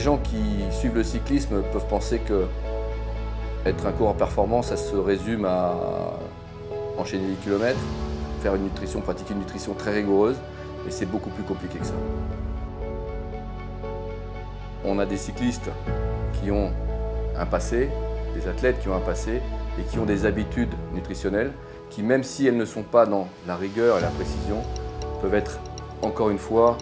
gens qui suivent le cyclisme peuvent penser que être un coureur performant, ça se résume à enchaîner des kilomètres, faire une nutrition, pratiquer une nutrition très rigoureuse, et c'est beaucoup plus compliqué que ça. On a des cyclistes qui ont un passé, des athlètes qui ont un passé et qui ont des habitudes nutritionnelles qui, même si elles ne sont pas dans la rigueur et la précision, peuvent être, encore une fois,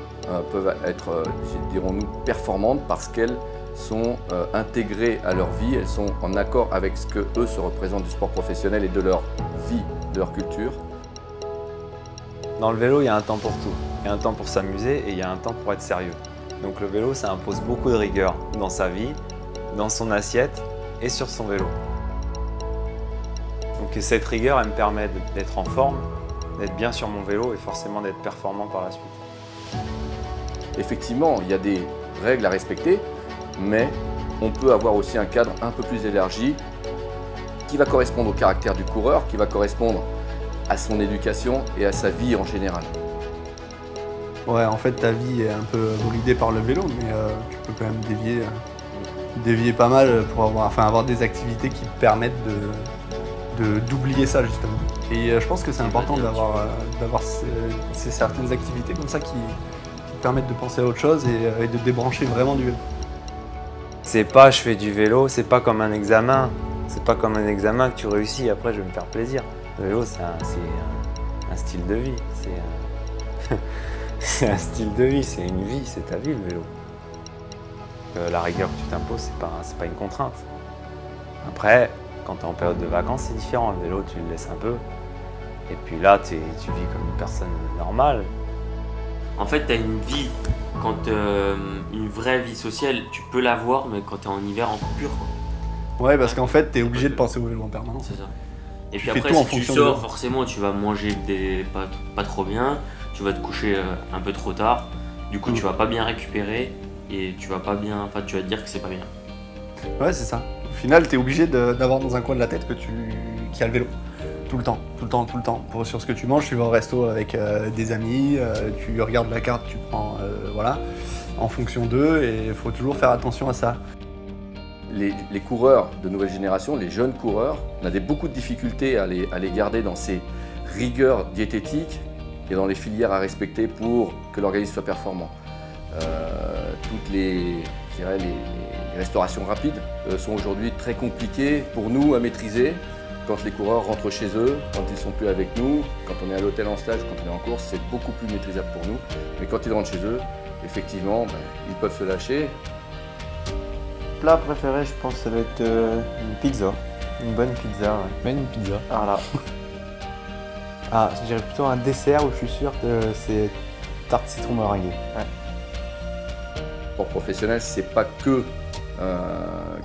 dirons-nous, performantes parce qu'elles sont intégrées à leur vie, elles sont en accord avec ce que eux se représentent du sport professionnel et de leur vie, de leur culture. Dans le vélo, il y a un temps pour tout. Il y a un temps pour s'amuser et il y a un temps pour être sérieux. Donc le vélo, ça impose beaucoup de rigueur dans sa vie, dans son assiette et sur son vélo. Donc cette rigueur, elle me permet d'être en forme, d'être bien sur mon vélo et forcément d'être performant par la suite. Effectivement, il y a des règles à respecter, mais on peut avoir aussi un cadre un peu plus élargi qui va correspondre au caractère du coureur, qui va correspondre à son éducation et à sa vie en général. Ouais, en fait, ta vie est un peu bridée par le vélo, mais tu peux quand même dévier pas mal pour avoir des activités qui te permettent d'oublier ça, justement. Et je pense que c'est important d'avoir ces certaines activités comme ça qui te permettent de penser à autre chose et de débrancher vraiment du vélo. C'est pas je fais du vélo, c'est pas comme un examen. C'est pas comme un examen que tu réussis et après je vais me faire plaisir. Le vélo, c'est un style de vie. C'est un style de vie, c'est une vie, c'est ta vie le vélo. La rigueur que tu t'imposes, c'est pas une contrainte. Après, quand tu es en période de vacances, c'est différent. Le vélo, tu le laisses un peu. Et puis là, tu vis comme une personne normale. En fait, tu as une vie, une vraie vie sociale, tu peux l'avoir, mais quand tu es en hiver, en coupure. Quoi. Ouais, parce qu'en fait, tu es obligé de penser au vélo en permanence. C'est ça. Et puis après, si tu sors, forcément, tu vas manger pas trop bien, tu vas te coucher un peu trop tard, du coup, tu vas pas bien récupérer et tu vas te dire que c'est pas bien. Ouais, c'est ça. Au final, tu es obligé d'avoir dans un coin de la tête qu'il y a le vélo. Tout le temps. Sur ce que tu manges, tu vas au resto avec des amis, tu regardes la carte, tu prends, voilà, en fonction d'eux, et il faut toujours faire attention à ça. Les coureurs de nouvelle génération, les jeunes coureurs, on a beaucoup de difficultés à les garder dans ces rigueurs diététiques et dans les filières à respecter pour que l'organisme soit performant. Toutes les restaurations rapides sont aujourd'hui très compliquées pour nous à maîtriser. Quand les coureurs rentrent chez eux, quand ils ne sont plus avec nous, quand on est à l'hôtel en stage, quand on est en course, c'est beaucoup plus maîtrisable pour nous. Mais quand ils rentrent chez eux, effectivement, ils peuvent se lâcher. Plat préféré, je pense, ça doit être une pizza. Une bonne pizza. Ouais. Une pizza. Voilà. Ah, je dirais plutôt un dessert où je suis sûr que c'est tarte citron meringuée. Ouais. Le sport professionnel, c'est pas que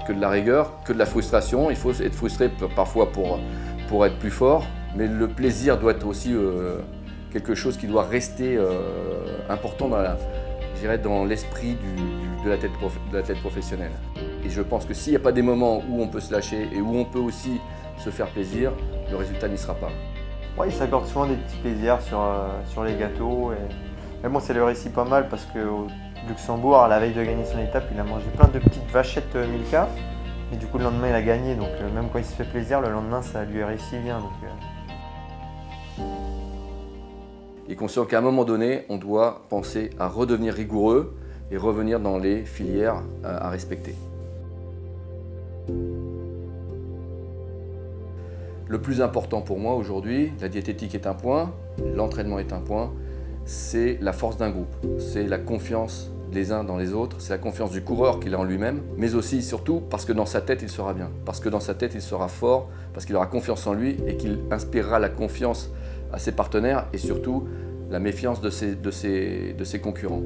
de la rigueur, que de la frustration. Il faut être frustré parfois pour être plus fort, mais le plaisir doit être aussi quelque chose qui doit rester important dans l'esprit de l'athlète professionnel. Et je pense que s'il n'y a pas des moments où on peut se lâcher et où on peut aussi se faire plaisir, le résultat n'y sera pas. Ouais, il s'accorde souvent des petits plaisirs sur les gâteaux. Mais bon, ça lui réussit pas mal parce qu'au Luxembourg, à la veille de gagner son étape, il a mangé plein de petites vachettes Milka. Et du coup, le lendemain, il a gagné. Donc même quand il se fait plaisir, le lendemain, ça lui réussit bien. Et conscient qu'à un moment donné, on doit penser à redevenir rigoureux et revenir dans les filières à respecter. Le plus important pour moi aujourd'hui, la diététique est un point, l'entraînement est un point, c'est la force d'un groupe, c'est la confiance les uns dans les autres, c'est la confiance du coureur qu'il a en lui-même, mais aussi, surtout, parce que dans sa tête, il sera bien, parce que dans sa tête, il sera fort, parce qu'il aura confiance en lui et qu'il inspirera la confiance à ses partenaires et surtout la méfiance de ses concurrents.